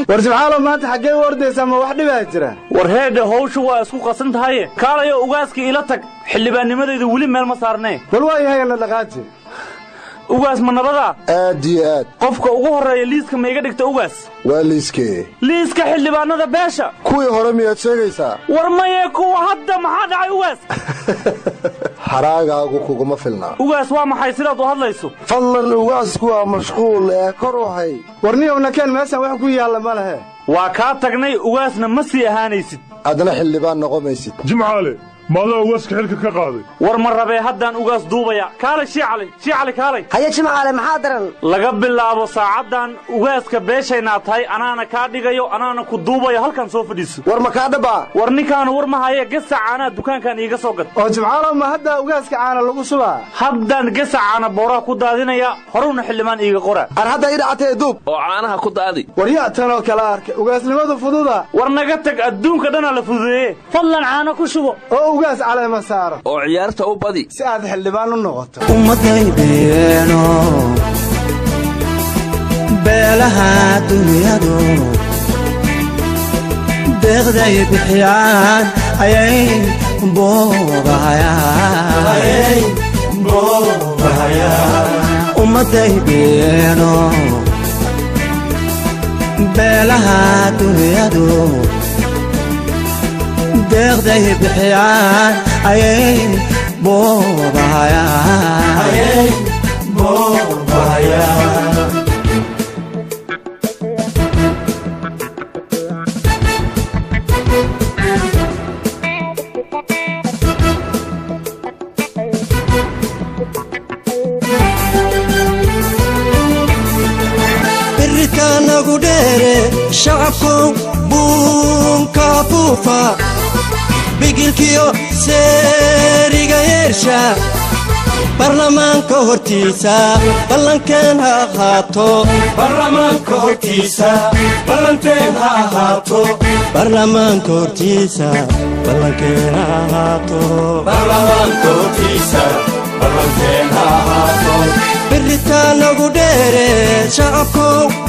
ورجعوا ما تحقق ورد سما واحد بهجرة ورهيد هوش واسكو قصنت هاي كالا يا اوغاسكي إلا تك xildhibaannimadayda wali meel ma saarnay bal way hayna dhaqaaji ugaas ma nabada aad qofka ugu horeeya liiska ma iga dhigta ugaas waa liiska xildhibaanada beesha kuwii hore miyaad sheegaysaa war maye kuwa hadda maxaa dhacay ugaas haragaagu kuguma filna ugaas waa maxay sidaad u hadlayso fadlan ugaasku waa mashquul kor u hay warniyowna keen meeshan wax ku yaala ma lahe waa ka tagnay ugaasna ma sii ahaanaysid adna xildhibaan noqomaysid jimcaale ماذا واسك حلك كقاضي ورمر ربي هدان ugaas duubaya kaale shiicali kaale haya jimcaale maxaa daran laga bilaabo saacadan ugaaska beeshayna tahay anaana ka dhigayo anaana ku duubayo halkan soo fadhiiso war ma ka dhaba war ninkaan war ma haye gasacaana dukaankan iiga soo gad oo jimcaale ma hadda ugaaska caana lagu subaa haddan gasacaana boora ku daadinaya horuna xildhibaan iiga qora ar hadda idacatay duub oo caanaha ku daadi war yaa tan oo kala arkay ugaasnimadu fududa war naga tag adduunka dhana la fududeeyay fadlan caana ku shubo ugaas على مسار oo ciyaarta u badi si aad xildhibaan u noqoto ummadaydeeno beelaha dunyadu deeqday bixiyaan ayay boogahayaan ummadaydeeno beelaha dunyadu deeqday bixiyaan ayay boobahayaan biritaan nagu dheere shacabku buunka buufa bigilkiyo seeriga yeersha barlamaanka hortiisa ballankeen ha ahaato barlamaanka hortiisa ballanteen ha ahaato barlamaanka hortiisa ballankeen ha ahaato barlamaanka hortiisa ballanteen ha ahaato biritaan nagu dheere shacabku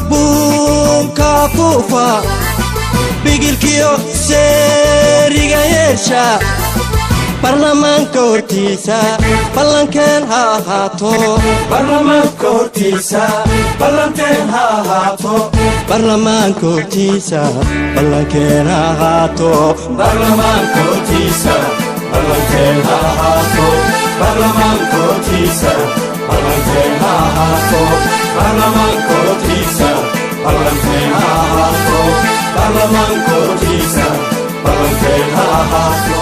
buunka buufa bigilkiyo seeriga yeersha barlamaanka hortiisa ballankeen ha ahaato barlamaanka hortiisa ballanteen ha ahaato barlamaanka hortiisa ballankeen ha ahaato barlamaanka hortiisa ballanteen ha ahaato barlamaanka hortiisa ballanteen ha ahaato barlamaanka hortiisa ballanteen ha ahaato barlamaanka hortiisa ballanteen ha ahaato